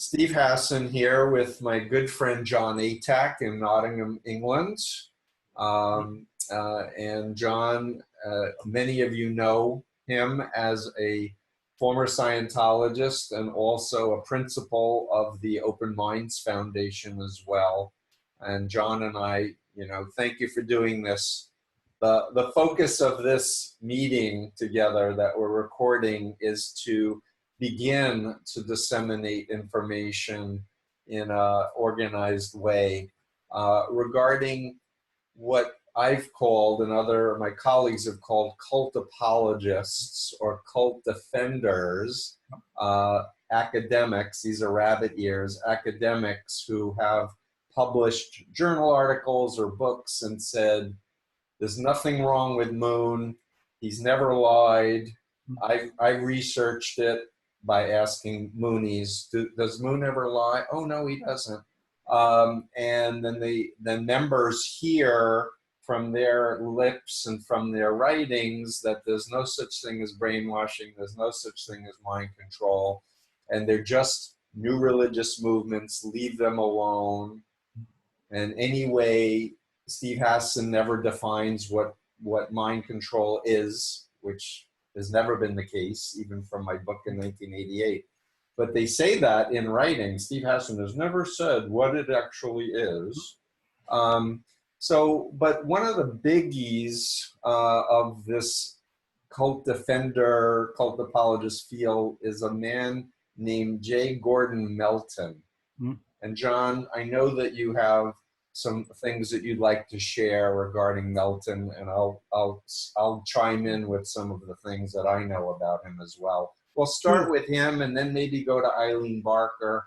Steve Hassan here with my good friend Jon Atack in Nottingham, England. And Jon, many of you know him as a former Scientologist and also a principal of the Open Minds Foundation as well. And Jon and I, thank you for doing this. The focus of this meeting together that we're recording is to begin to disseminate information in an organized way regarding what I've called and other my colleagues have called cult apologists or cult defenders, academics. These are rabbit ears, academics who have published journal articles or books and said, there's nothing wrong with Moon. He's never lied. I researched it by asking Moonies, does Moon ever lie? Oh, no, he doesn't. And then the members hear from their lips and from their writings that there's no such thing as brainwashing, there's no such thing as mind control, and they're just new religious movements, leave them alone. And anyway, Steve Hassan never defines what mind control is, which has never been the case, even from my book in 1988. But they say that in writing. Steve Hassan has never said what it actually is. But one of the biggies of this cult defender, cult apologist field is a man named J. Gordon Melton. And Jon, I know that you have some things that you'd like to share regarding Melton, and I'll chime in with some of the things that I know about him as well. We'll start with him and then maybe go to Eileen Barker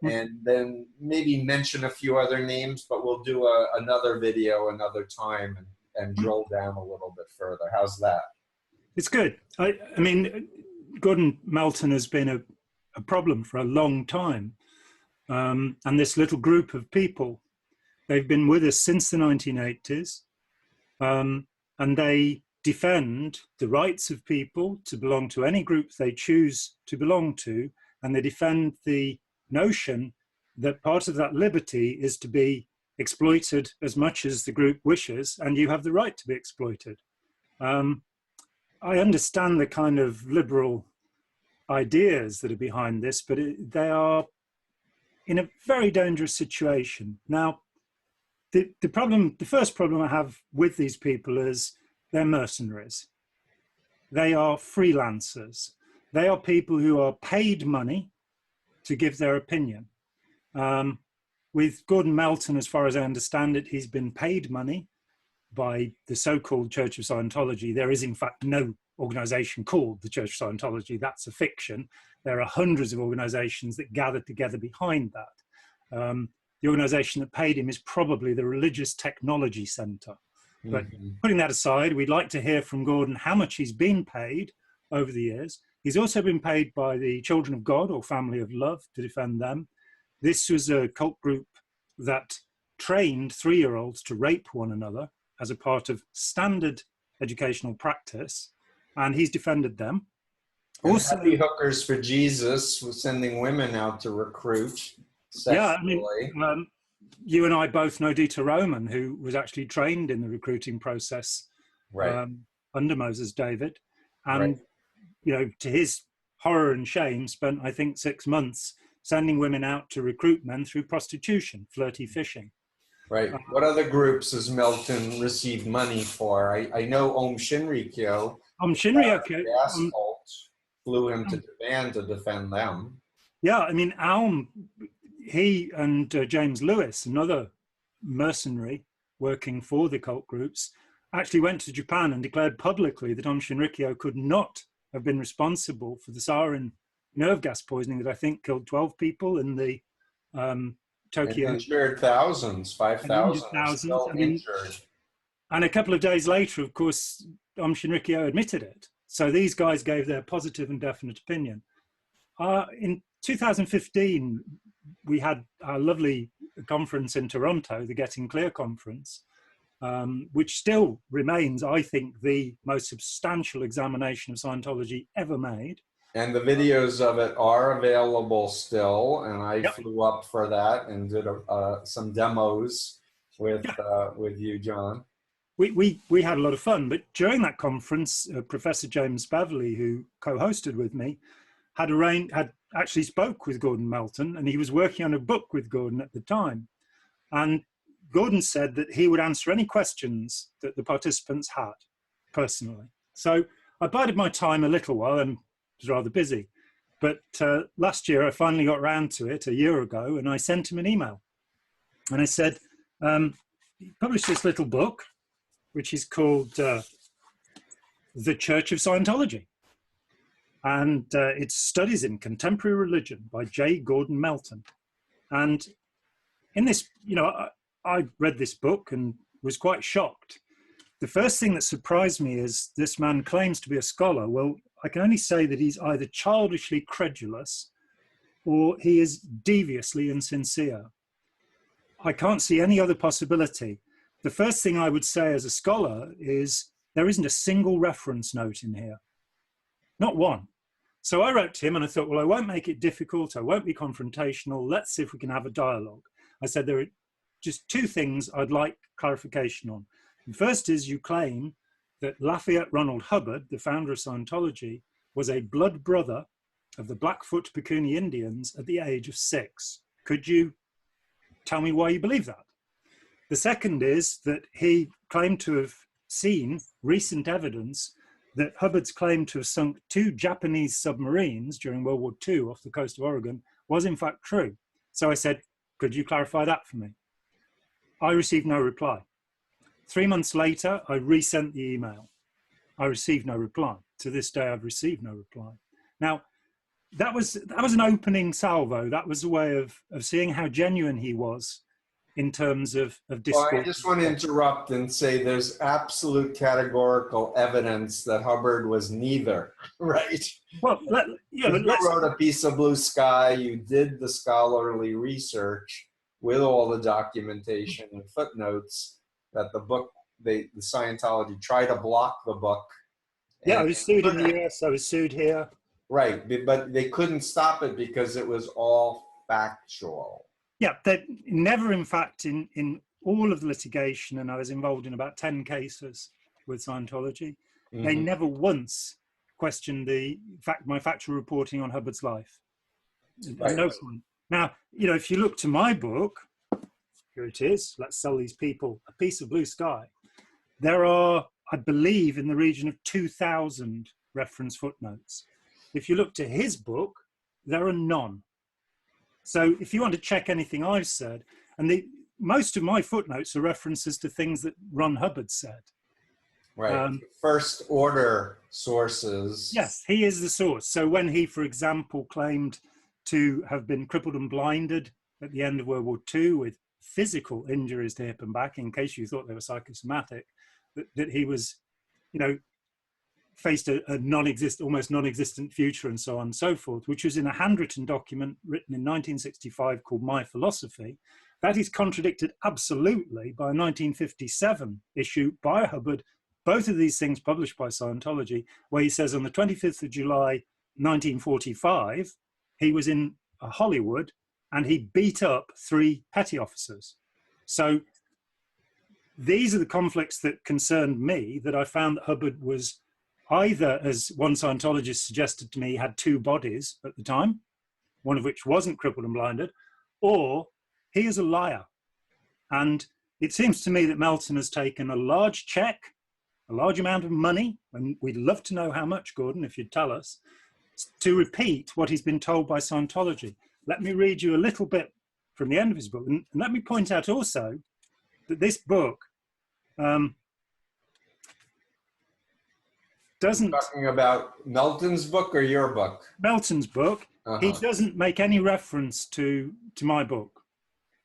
and then maybe mention a few other names, but we'll do another video another time and drill down a little bit further. How's that? It's good. I mean, Gordon Melton has been a problem for a long time. And this little group of people, they've been with us since the 1980s, and they defend the rights of people to belong to any group they choose to belong to, and they defend the notion that part of that liberty is to be exploited as much as the group wishes, and you have the right to be exploited. I understand the kind of liberal ideas that are behind this, but they are in a very dangerous situation. Now, the first problem I have with these people is they're mercenaries. They are freelancers. They are people who are paid money to give their opinion. With Gordon Melton, as far as I understand it, he's been paid money by the so-called Church of Scientology. There is, in fact, no organization called the Church of Scientology. That's a fiction. There are hundreds of organizations that gather together behind that. The organization that paid him is probably the Religious Technology Center. But putting that aside, we'd like to hear from Gordon how much he's been paid over the years. He's also been paid by the Children of God or Family of Love to defend them. This was a cult group that trained 3-year-olds to rape one another as a part of standard educational practice, and he's defended them. Also, Happy Hookers for Jesus was sending women out to recruit sexually. Yeah, I mean, you and I both know Dieter Roman, who was actually trained in the recruiting process under Moses David. And, to his horror and shame, spent, I think, 6 months sending women out to recruit men through prostitution, flirty fishing. Right. What other groups has Melton received money for? I know Om Shinrikyo. Om Shinrikyo. The cult flew him to Japan to defend them. Yeah, I mean, Aum, he and James Lewis, another mercenary working for the cult groups, actually went to Japan and declared publicly that Om Shinrikyo could not have been responsible for the sarin nerve gas poisoning that I think killed 12 people in the Tokyo. And injured thousands, 5,000 still injured. And a couple of days later, of course, Om Shinrikyo admitted it. So these guys gave their positive and definite opinion. In 2015, we had our lovely conference in Toronto, the Getting Clear conference, which still remains, I think, the most substantial examination of Scientology ever made. And the videos of it are available still, and I Yep. flew up for that and did some demos with you, John. We had a lot of fun, but during that conference, Professor James Bavely, who co-hosted with me, had actually spoke with Gordon Melton, and he was working on a book with Gordon at the time. And Gordon said that he would answer any questions that the participants had personally. So I bided my time a little while and was rather busy. But last year, I finally got around to it a year ago, and I sent him an email. And I said, he published this little book, which is called The Church of Scientology. And it's Studies in Contemporary Religion by J. Gordon Melton. And in this, I read this book and was quite shocked. The first thing that surprised me is this man claims to be a scholar. Well, I can only say that he's either childishly credulous or he is deviously insincere. I can't see any other possibility. The first thing I would say as a scholar is there isn't a single reference note in here. Not one. So I wrote to him and I thought, well, I won't make it difficult. I won't be confrontational. Let's see if we can have a dialogue. I said, there are just two things I'd like clarification on. The first is you claim that Lafayette Ronald Hubbard, the founder of Scientology, was a blood brother of the Blackfoot Pecuni Indians at the age of 6. Could you tell me why you believe that? The second is that he claimed to have seen recent evidence that Hubbard's claim to have sunk 2 Japanese submarines during World War II off the coast of Oregon was in fact true. So I said, could you clarify that for me? I received no reply. 3 months later, I resent the email. I received no reply. To this day, I've received no reply. Now, that was an opening salvo. That was a way of seeing how genuine he was in terms of discourse. Well, I just want to interrupt and say there's absolute categorical evidence that Hubbard was neither, right? Well, you wrote A Piece of Blue Sky, you did the scholarly research with all the documentation and footnotes that the book, the Scientology tried to block the book. Yeah, I was sued in the US, I was sued here. Right, but they couldn't stop it because it was all factual. Yeah, that never, in fact, in all of the litigation, and I was involved in about 10 cases with Scientology, they never once questioned my factual reporting on Hubbard's life. Right. No point. Now, if you look to my book, here it is, Let's Sell These People A Piece of Blue Sky. There are, I believe, in the region of 2,000 reference footnotes. If you look to his book, there are none. So if you want to check anything I've said, and most of my footnotes are references to things that Ron Hubbard said. Right. First order sources. Yes, he is the source. So when he, for example, claimed to have been crippled and blinded at the end of World War II with physical injuries to hip and back, in case you thought they were psychosomatic, that he was, faced a almost non-existent future and so on and so forth, which was in a handwritten document written in 1965 called My Philosophy. That is contradicted absolutely by a 1957 issue by Hubbard, both of these things published by Scientology, where he says on the 25th of July, 1945, he was in Hollywood and he beat up 3 petty officers. So these are the conflicts that concerned me, that I found that Hubbard was either, as one Scientologist suggested to me, had 2 bodies at the time, one of which wasn't crippled and blinded, or he is a liar. And it seems to me that Melton has taken a large check, a large amount of money, and we'd love to know how much, Gordon, if you'd tell us, to repeat what he's been told by Scientology. Let me read you a little bit from the end of his book. And let me point out also that this book doesn't... Talking about Melton's book or your book? Melton's book. He doesn't make any reference to my book.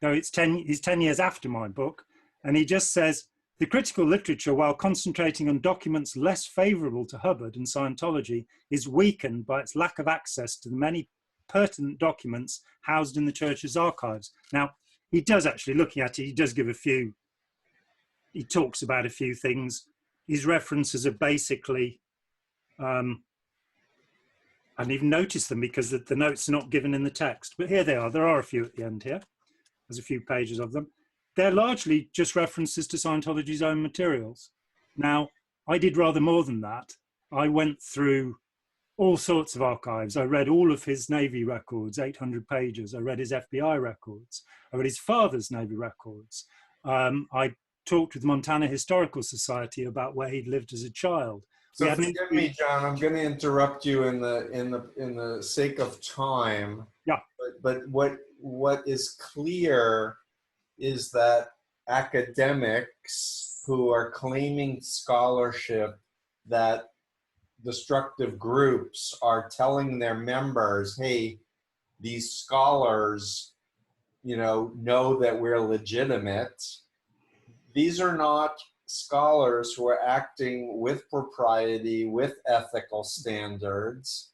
No, he's 10 years after my book. And he just says, the critical literature, while concentrating on documents less favorable to Hubbard and Scientology, is weakened by its lack of access to the many pertinent documents housed in the church's archives. Now, he does actually, looking at it, he does give he talks about a few things. His references are basically hadn't even noticed them because the notes are not given in the text. But here they are. There are a few at the end here. There's a few pages of them. They're largely just references to Scientology's own materials. Now, I did rather more than that. I went through all sorts of archives. I read all of his Navy records, 800 pages. I read his FBI records. I read his father's Navy records. I talked with the Montana Historical Society about where he'd lived as a child. So forgive me, John. I'm going to interrupt you in the sake of time. Yeah. But what is clear is that academics who are claiming scholarship, that destructive groups are telling their members, hey, these scholars, know that we're legitimate. These are not scholars who are acting with propriety, with ethical standards,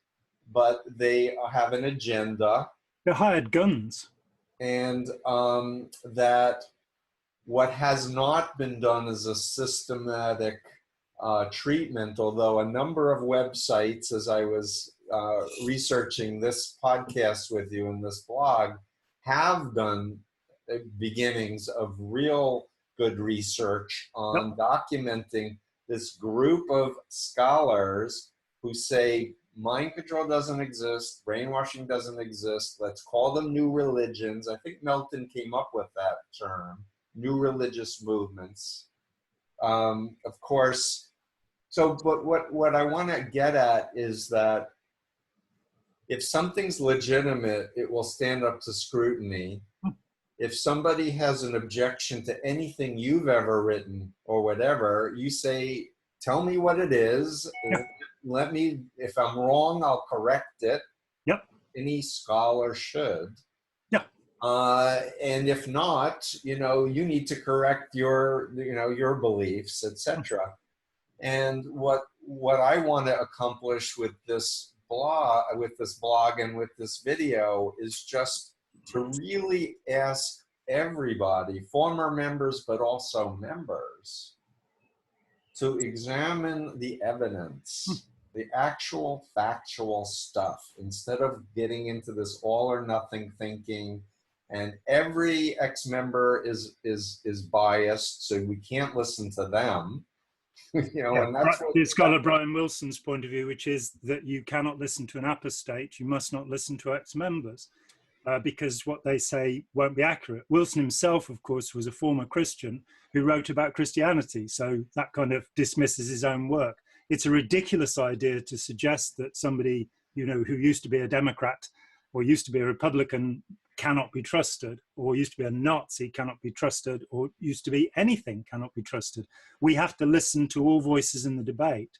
but they have an agenda. They're hired guns. And that what has not been done is a systematic treatment, although a number of websites, as I was researching this podcast with you in this blog, have done beginnings of real good research on documenting this group of scholars who say mind control doesn't exist, brainwashing doesn't exist, let's call them new religions. I think Melton came up with that term, new religious movements. Of course, but what I want to get at is that if something's legitimate, it will stand up to scrutiny. If somebody has an objection to anything you've ever written or whatever, you say, tell me what it is. Yep. Let me, if I'm wrong, I'll correct it. Yep. Any scholar should. Yeah. And if not, you need to correct your beliefs, etc. And what I want to accomplish with this blog and with this video is just to really ask everybody, former members, but also members, to examine the evidence, the actual factual stuff, instead of getting into this all or nothing thinking. And every ex-member is biased, so we can't listen to them. And that's the scholar Brian Wilson's point of view, which is that you cannot listen to an apostate, you must not listen to ex-members. Because what they say won't be accurate. Wilson himself, of course, was a former Christian who wrote about Christianity, so that kind of dismisses his own work. It's a ridiculous idea to suggest that somebody, who used to be a Democrat or used to be a Republican cannot be trusted, or used to be a Nazi cannot be trusted, or used to be anything cannot be trusted. We have to listen to all voices in the debate.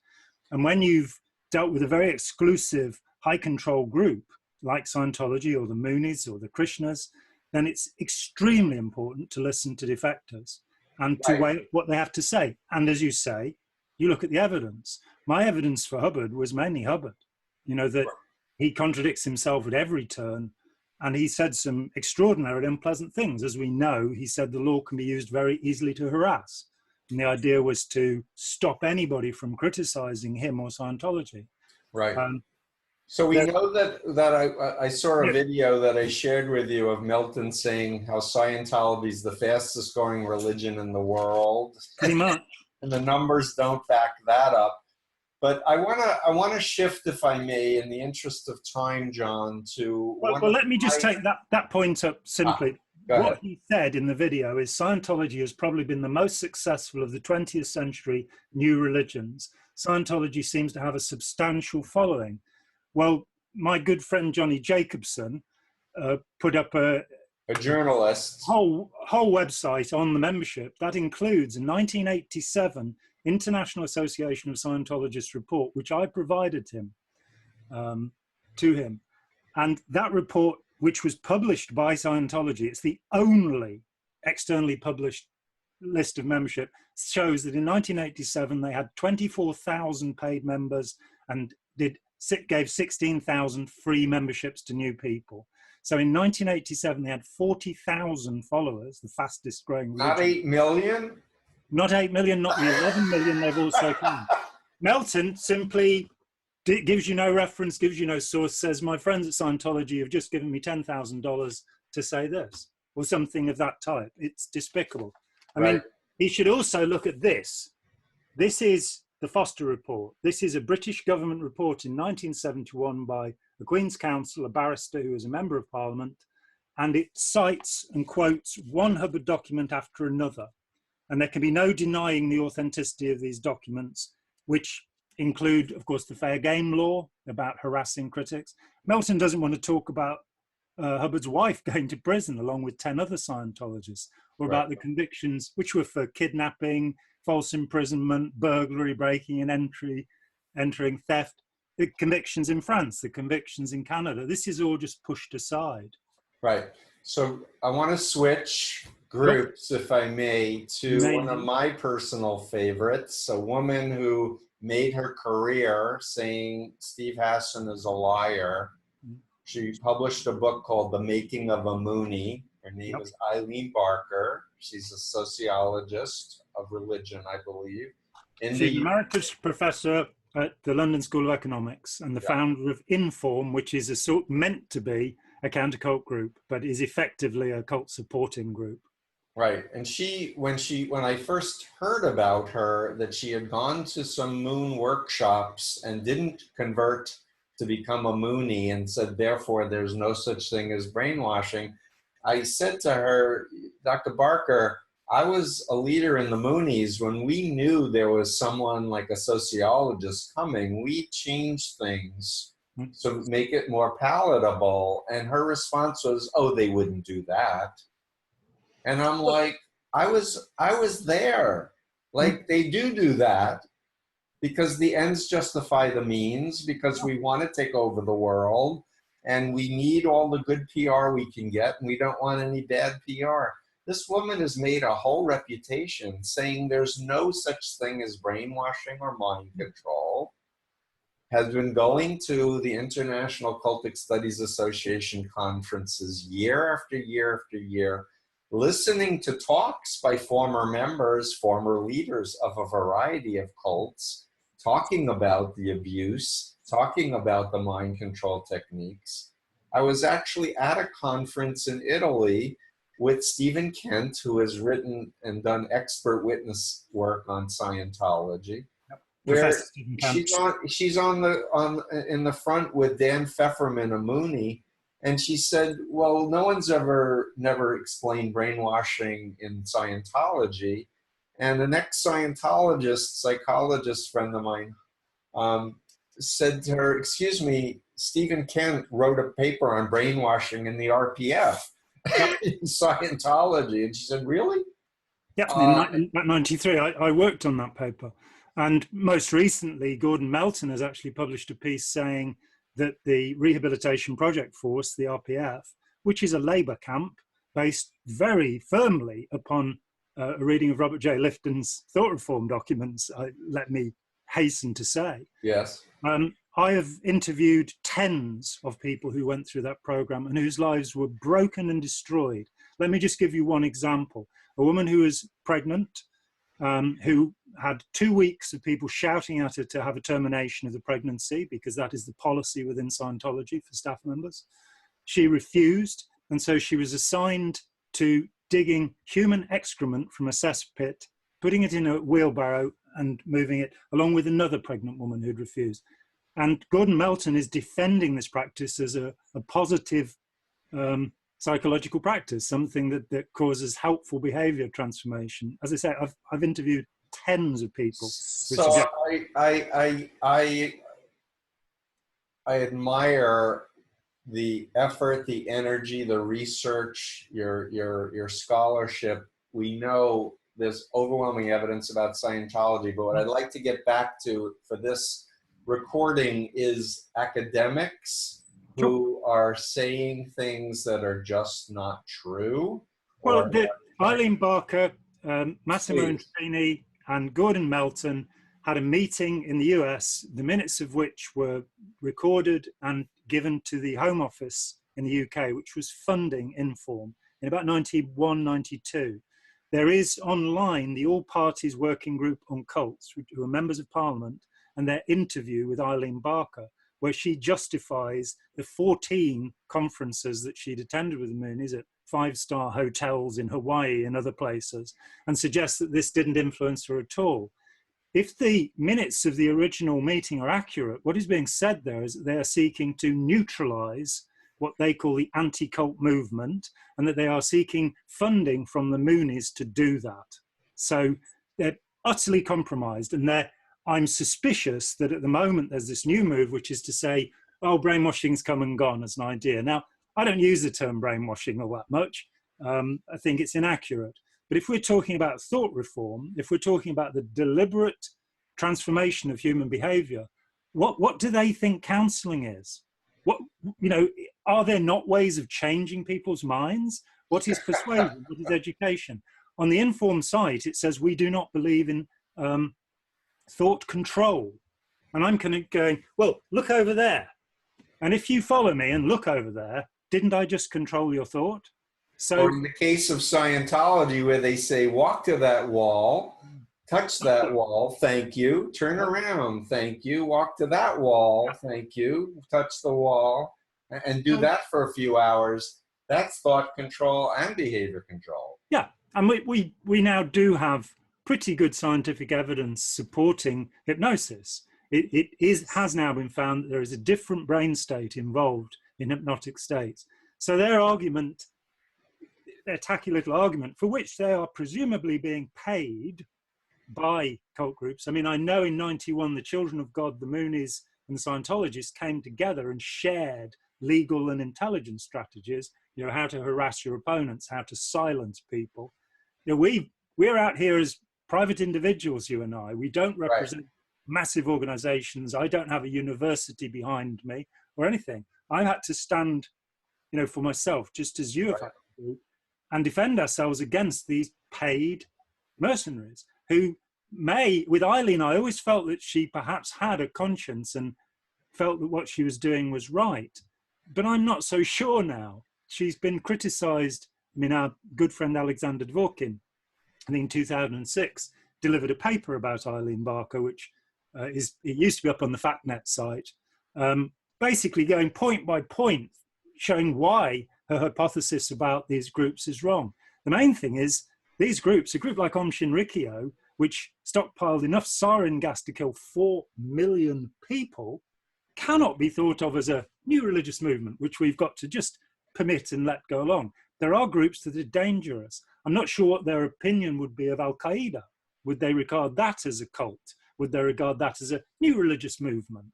And when you've dealt with a very exclusive, high-control group, like Scientology or the Moonies or the Krishnas, then it's extremely important to listen to defectors and to weigh what they have to say. And as you say, you look at the evidence. My evidence for Hubbard was mainly Hubbard, that he contradicts himself at every turn, and he said some extraordinarily unpleasant things. As we know, he said the law can be used very easily to harass. And the idea was to stop anybody from criticizing him or Scientology. Right. So we know that I saw a video that I shared with you of Melton saying how Scientology is the fastest growing religion in the world. Pretty much. And the numbers don't back that up. But I want to shift, if I may, in the interest of time, John, to... Well, let me just take that point up simply. What he said in the video is Scientology has probably been the most successful of the 20th century new religions. Scientology seems to have a substantial following. Well, my good friend Johnny Jacobson put up a journalist whole website on the membership that includes a 1987 International Association of Scientologists report, which I provided him to him, and that report, which was published by Scientology, it's the only externally published list of membership, shows that in 1987 they had 24,000 paid members and gave 16,000 free memberships to new people. So in 1987, they had 40,000 followers, the fastest growing religion. Not 8 million? Not 8 million, not the 11 million they've also found. Melton simply It gives you no reference, gives you no source, says my friends at Scientology have just given me $10,000 to say this, or something of that type. It's despicable. I Right. mean, he should also look at this. This is the Foster Report. This is a British government report in 1971 by the Queen's Counsel, a barrister who was a member of Parliament, and it cites and quotes one Hubbard document after another. And there can be no denying the authenticity of these documents, which include, of course, the fair game law about harassing critics. Melton doesn't want to talk about Hubbard's wife going to prison along with 10 other Scientologists, or about the convictions, which were for kidnapping, false imprisonment, burglary, breaking and entering, theft, the convictions in France, the convictions in Canada. This is all just pushed aside. Right. So I want to switch groups, if I may, to one of my personal favorites, a woman who made her career saying Steve Hassan is a liar. She published a book called The Making of a Mooney. Her name is Eileen Barker. She's a sociologist of religion, I believe. She's an emeritus professor at the London School of Economics and the founder of Inform, which is a sort meant to be a counter-cult group, but is effectively a cult supporting group. Right. And when I first heard about her, that she had gone to some moon workshops and didn't convert to become a Mooney and said, therefore, there's no such thing as brainwashing. I said to her, Dr. Barker, I was a leader in the Moonies. When we knew there was someone like a sociologist coming, we changed things to make it more palatable. And her response was, oh, they wouldn't do that. And I'm like, I was there. Like, they do that because the ends justify the means, because we want to take over the world and we need all the good PR we can get, and we don't want any bad PR. This woman has made a whole reputation saying there's no such thing as brainwashing or mind control, has been going to the International Cultic Studies Association conferences year after year after year, listening to talks by former members, former leaders of a variety of cults, talking about the abuse, talking about the mind control techniques. I was actually at a conference in Italy with Stephen Kent, who has written and done expert witness work on Scientology, where she's in the front with Dan Pfefferman, a Mooney, and she said, well, no one's never explained brainwashing in Scientology. And an ex-Scientologist, psychologist friend of mine, said to her, excuse me, Stephen Kent wrote a paper on brainwashing in the RPF in Scientology. And she said, really? Yeah, in 93, I worked on that paper. And most recently, Gordon Melton has actually published a piece saying that the Rehabilitation Project Force, the RPF, which is a Labour camp based very firmly upon a reading of Robert J. Lifton's thought reform documents, let me hasten to say. Yes. I have interviewed tens of people who went through that program and whose lives were broken and destroyed. Let me just give you one example. A woman who was pregnant, who had 2 weeks of people shouting at her to have a termination of the pregnancy, because that is the policy within Scientology for staff members. She refused, and so she was assigned to digging human excrement from a cesspit, putting it in a wheelbarrow and moving it, along with another pregnant woman who'd refused. And Gordon Melton is defending this practice as a positive psychological practice, something that causes helpful behavior transformation. As I say, I've interviewed tens of people. So I admire the effort, the energy, the research, your scholarship. We know there's overwhelming evidence about Scientology, but what I'd like to get back to for this recording is academics who are saying things that are just not true. Well, Eileen Barker, Massimo Intrini, and Gordon Melton had a meeting in the US, the minutes of which were recorded and given to the Home Office in the UK, which was funding Inform in about 91, 92. There is online the All Parties Working Group on Cults, who are members of Parliament, and their interview with Eileen Barker, where she justifies the 14 conferences that she'd attended with the Moonies at 5-star hotels in Hawaii and other places, and suggests that this didn't influence her at all. If the minutes of the original meeting are accurate, what is being said there is that they are seeking to neutralize what they call the anti-cult movement, and that they are seeking funding from the Moonies to do that. So they're utterly compromised, and I'm suspicious that at the moment there's this new move, which is to say, oh, brainwashing's come and gone as an idea. Now, I don't use the term brainwashing all that much. I think it's inaccurate. But if we're talking about thought reform, if we're talking about the deliberate transformation of human behavior, what do they think counseling is? What, are there not ways of changing people's minds? What is persuasion? What is education? On the Inform site, it says we do not believe in thought control. And I'm kind of going, well, look over there. And if you follow me and look over there, didn't I just control your thought? So, or in the case of Scientology, where they say, walk to that wall, touch that wall, thank you, turn around, thank you, walk to that wall, thank you, touch the wall, and do that for a few hours. That's thought control and behavior control. Yeah, and we now do have pretty good scientific evidence supporting hypnosis. It has now been found that there is a different brain state involved in hypnotic states. So their argument, their tacky little argument, for which they are presumably being paid by cult groups. I mean, I know in '91, the Children of God, the Moonies, and the Scientologists came together and shared legal and intelligence strategies, how to harass your opponents, how to silence people. We're out here as private individuals, you and I. We don't represent massive organizations. I don't have a university behind me or anything. I had to stand, for myself, just as you have had to do, and defend ourselves against these paid mercenaries who with Eileen, I always felt that she perhaps had a conscience and felt that what she was doing was right. But I'm not so sure now. She's been criticized. I mean, our good friend Alexander Dworkin, I think in 2006, delivered a paper about Eileen Barker, which it used to be up on the FactNet site, basically going point by point, showing why her hypothesis about these groups is wrong. The main thing is these groups, a group like Aum Shinrikyo, which stockpiled enough sarin gas to kill 4 million people, cannot be thought of as a new religious movement, which we've got to just permit and let go along. There are groups that are dangerous. I'm not sure what their opinion would be of Al-Qaeda. Would they regard that as a cult? Would they regard that as a new religious movement?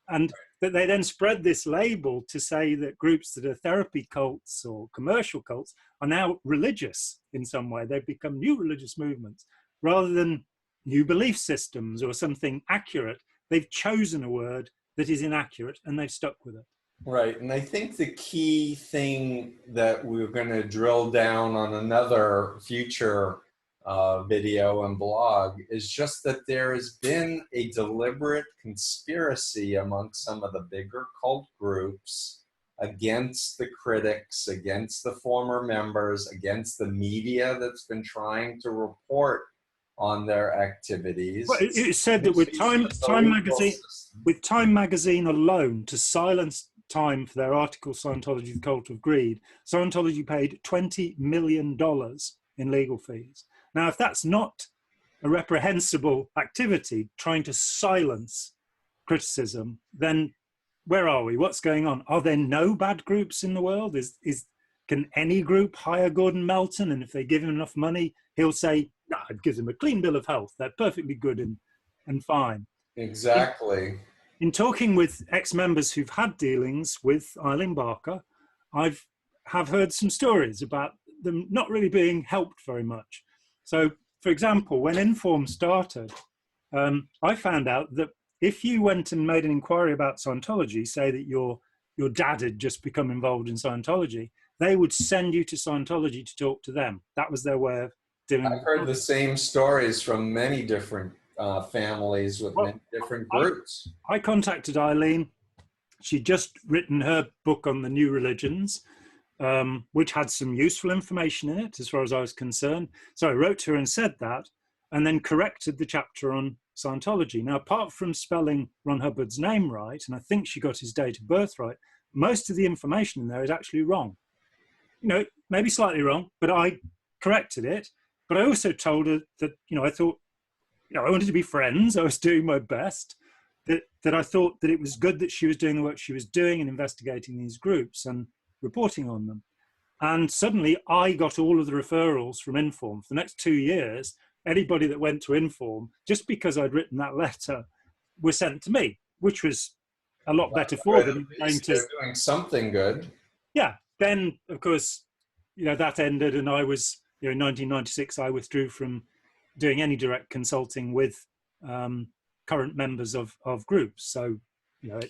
And that they then spread this label to say that groups that are therapy cults or commercial cults are now religious in some way. They've become new religious movements. Rather than new belief systems or something accurate, they've chosen a word that is inaccurate and they've stuck with it. Right, and I think the key thing that we're going to drill down on another future video and blog is just that there has been a deliberate conspiracy among some of the bigger cult groups against the critics, against the former members, against the media that's been trying to report on their activities. Well, it said that with Time Magazine alone, to silence Time for their article Scientology, the Cult of Greed, Scientology paid $20 million in legal fees. Now, if that's not a reprehensible activity, trying to silence criticism, then where are we? What's going on? Are there no bad groups in the world? Can any group hire Gordon Melton, and if they give him enough money, he'll say, no, it gives them a clean bill of health. They're perfectly good and fine. Exactly. In talking with ex-members who've had dealings with Eileen Barker, have heard some stories about them not really being helped very much. So, for example, when Inform started, I found out that if you went and made an inquiry about Scientology, say that your dad had just become involved in Scientology, they would send you to Scientology to talk to them. That was their way of doing it. I've heard the same stories from many different families with many different groups. I contacted Eileen. She'd just written her book on the new religions, which had some useful information in it as far as I was concerned. So I wrote to her and said that, and then corrected the chapter on Scientology. Now, apart from spelling Ron Hubbard's name right, and I think she got his date of birth right, most of the information in there is actually wrong. You know, maybe slightly wrong, but I corrected it. But I also told her that, you know, I thought, you know, I wanted to be friends. I was doing my best. That I thought that it was good that she was doing the work she was doing and investigating these groups and reporting on them. And suddenly I got all of the referrals from Inform. For the next 2 years, anybody that went to Inform, just because I'd written that letter, was sent to me, which was a lot better for them. They're doing something good. Yeah. Then, of course, you know, that ended, and I was, you know, in 1996, I withdrew from doing any direct consulting with current members of groups. So, you know,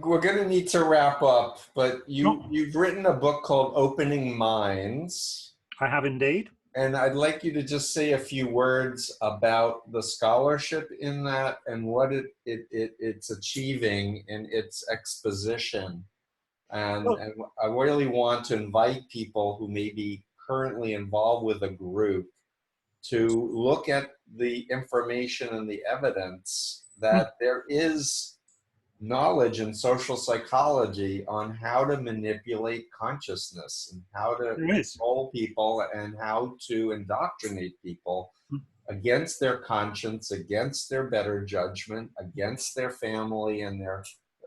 we're gonna need to wrap up, but you've written a book called Opening Minds. I have indeed. And I'd like you to just say a few words about the scholarship in that and what it's achieving in its exposition. And I really want to invite people who may be currently involved with a group to look at the information and the evidence that there is knowledge in social psychology on how to manipulate consciousness and how to control people and how to indoctrinate people against their conscience, against their better judgment, against their family and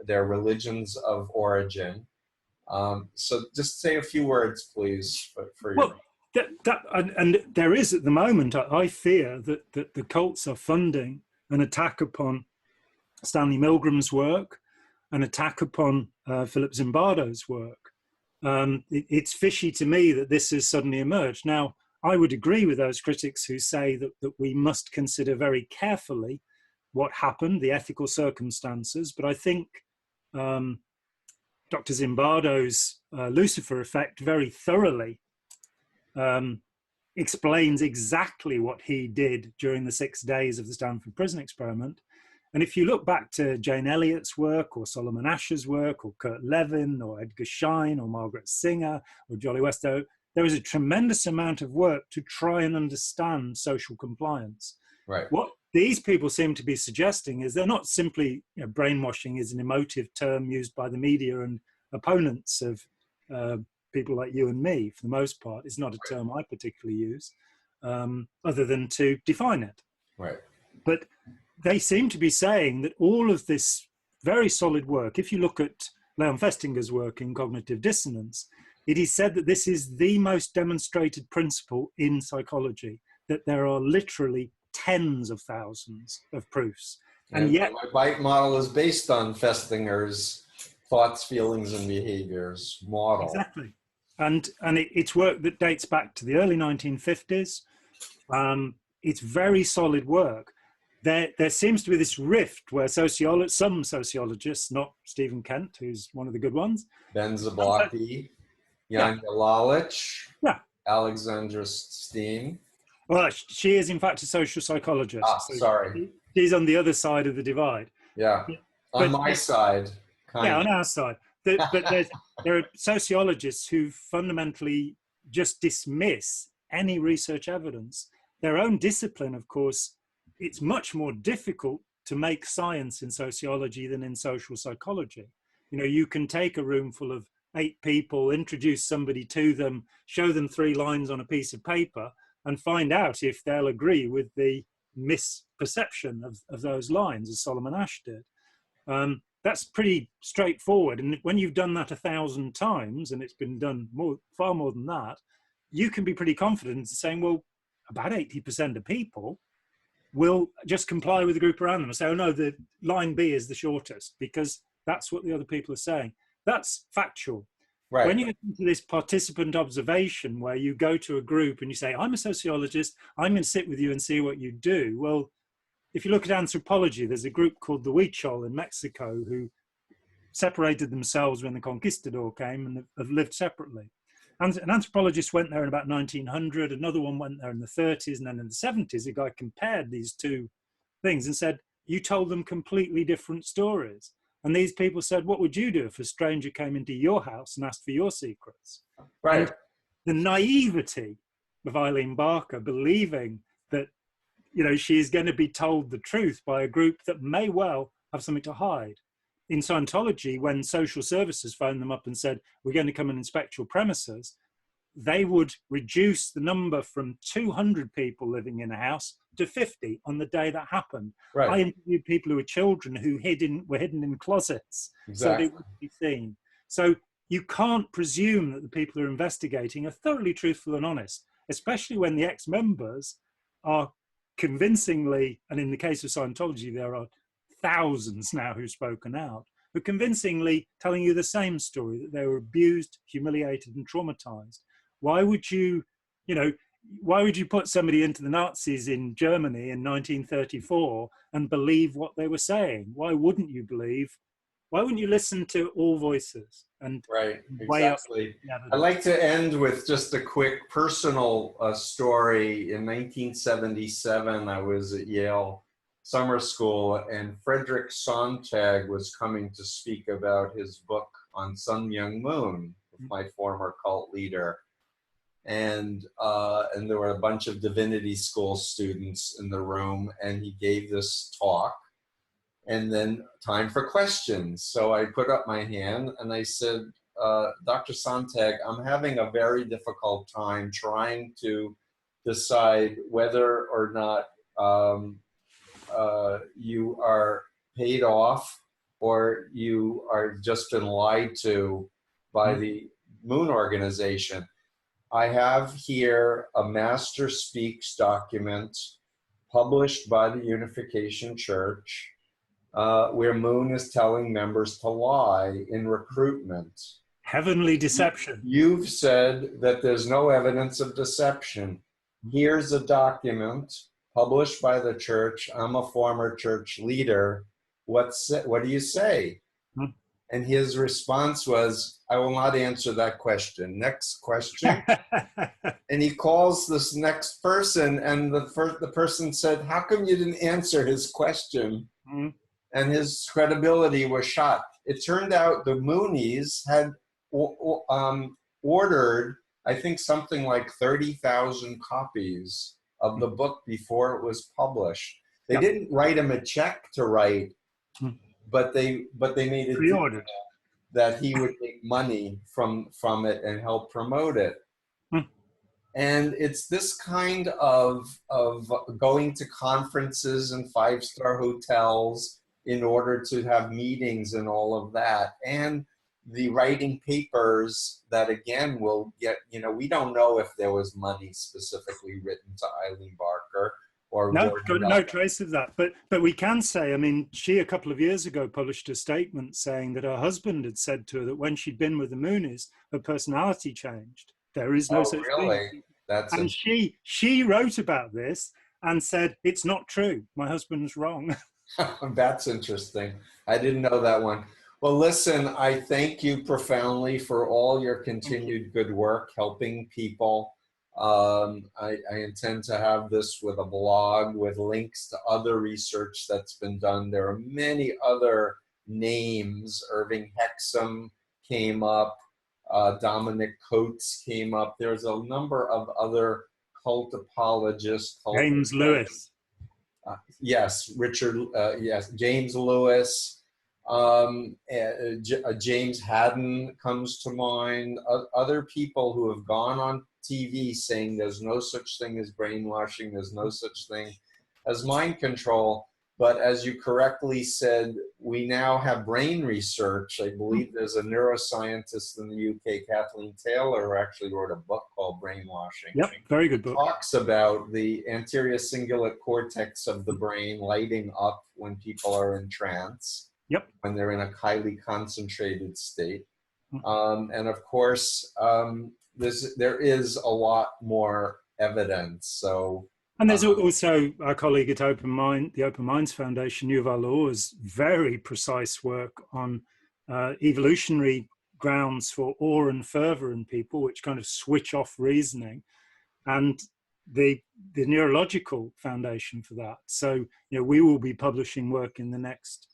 their religions of origin. So just say a few words, please, for your... And there is at the moment, I fear that the cults are funding an attack upon Stanley Milgram's work, an attack upon Philip Zimbardo's work. It's fishy to me that this has suddenly emerged. Now, I would agree with those critics who say that we must consider very carefully what happened, the ethical circumstances, but I think Dr. Zimbardo's Lucifer effect very thoroughly explains exactly what he did during the 6 days of the Stanford Prison Experiment. And if you look back to Jane Elliott's work or Solomon Asher's work or Kurt Levin or Edgar Schein or Margaret Singer or Jolly Westow, there is a tremendous amount of work to try and understand social compliance. Right. What these people seem to be suggesting is they're not simply, you know, brainwashing is an emotive term used by the media and opponents of people like you and me, for the most part. It's not a term I particularly use, other than to define it. Right. But they seem to be saying that all of this very solid work, if you look at Leon Festinger's work in cognitive dissonance, it is said that this is the most demonstrated principle in psychology, that there are literally tens of thousands of proofs. And yet my bite model is based on Festinger's thoughts, feelings, and behaviors model. Exactly. And it's work that dates back to the early 1950s. It's very solid work. There seems to be this rift where some sociologists, not Stephen Kent, who's one of the good ones, Ben Zablocki, Janja Lalich, Alexandra Steen. Well, she is in fact a social psychologist. Sorry. She's on the other side of the divide. Yeah, on my side. On our side. But there are sociologists who fundamentally just dismiss any research evidence. Their own discipline, of course, it's much more difficult to make science in sociology than in social psychology. You know, you can take a room full of 8 people, introduce somebody to them, show them 3 lines on a piece of paper, and find out if they'll agree with the misperception of those lines, as Solomon Asch did. That's pretty straightforward. And when you've done that 1,000 times, and it's been done far more than that, you can be pretty confident in saying, well, about 80% of people will just comply with the group around them and say, oh no, the line B is the shortest, because that's what the other people are saying. That's factual. Right. When you get into this participant observation where you go to a group and you say, I'm a sociologist, I'm going to sit with you and see what you do. Well, if you look at anthropology, there's a group called the Huichol in Mexico who separated themselves when the conquistador came and have lived separately. And an anthropologist went there in about 1900, another one went there in the 30s, and then in the 70s, a guy compared these two things and said, you told them completely different stories. And these people said, what would you do if a stranger came into your house and asked for your secrets? Right. And the naivety of Eileen Barker believing that she is going to be told the truth by a group that may well have something to hide. In Scientology, when social services phoned them up and said, we're going to come and inspect your premises, they would reduce the number from 200 people living in a house to 50 on the day that happened. Right. I interviewed people who were children who were hidden in closets, so they wouldn't be seen. So you can't presume that the people who are investigating are thoroughly truthful and honest, especially when the ex-members are convincingly, and in the case of Scientology, there are thousands now who've spoken out, but convincingly telling you the same story, that they were abused, humiliated, and traumatized. Why would you put somebody into the Nazis in Germany in 1934 and believe what they were saying? Why wouldn't you listen to all voices? And right, exactly. I'd like to end with just a quick personal story. In 1977, I was at Yale summer school, and Frederick Sontag was coming to speak about his book on Sun Myung Moon, my former cult leader. And there were a bunch of divinity school students in the room, and he gave this talk, and then time for questions. So I put up my hand and I said, Dr. Sontag, I'm having a very difficult time trying to decide whether or not you are paid off or you are just been lied to by the Moon Organization. I have here a Master Speaks document published by the Unification Church where Moon is telling members to lie in recruitment. Heavenly deception. You've said that there's no evidence of deception. Here's a document published by the church. I'm a former church leader. What do you say? And his response was, I will not answer that question. Next question. And he calls this next person, and the person said, how come you didn't answer his question? And his credibility was shot. It turned out the Moonies had ordered, I think, something like 30,000 copies of the book before it was published. They didn't write him a check to write, but they made it pre-ordered that he would make money from it and help promote it. And it's this kind of going to conferences and five-star hotels in order to have meetings and all of that, and the writing papers that again will get, we don't know if there was money specifically written to Eileen Barker or no trace of that. But we can say, I mean, she a couple of years ago published a statement saying that her husband had said to her that when she'd been with the Moonies, her personality changed. There is no such thing. And she wrote about this and said, it's not true. My husband's wrong. That's interesting. I didn't know that one. Well, listen, I thank you profoundly for all your continued good work helping people. I intend to have this with a blog with links to other research that's been done. There are many other names. Irving Hexham came up. Dominic Coates came up. There's a number of other cult apologists. James Lewis. Yes, yes, James Lewis. James Haddon comes to mind. Other people who have gone on TV saying there's no such thing as brainwashing, there's no such thing as mind control. But as you correctly said, we now have brain research. I believe there's a neuroscientist in the UK, Kathleen Taylor, who actually wrote a book called Brainwashing. Yep, very good book. Talks about the anterior cingulate cortex of the brain lighting up when people are in trance. Yep. When they're in a highly concentrated state. And of course, there is a lot more evidence. So. And there's also our colleague at Open Mind, the Open Minds Foundation, Yuval Noah's very precise work on evolutionary grounds for awe and fervor in people, which kind of switch off reasoning, and the Neurological Foundation for that. So, we will be publishing work in the next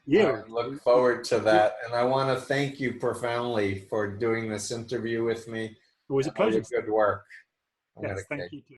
year. I look forward to that. And I want to thank you profoundly for doing this interview with me. Always a pleasure. Good work. Yes, thank you too.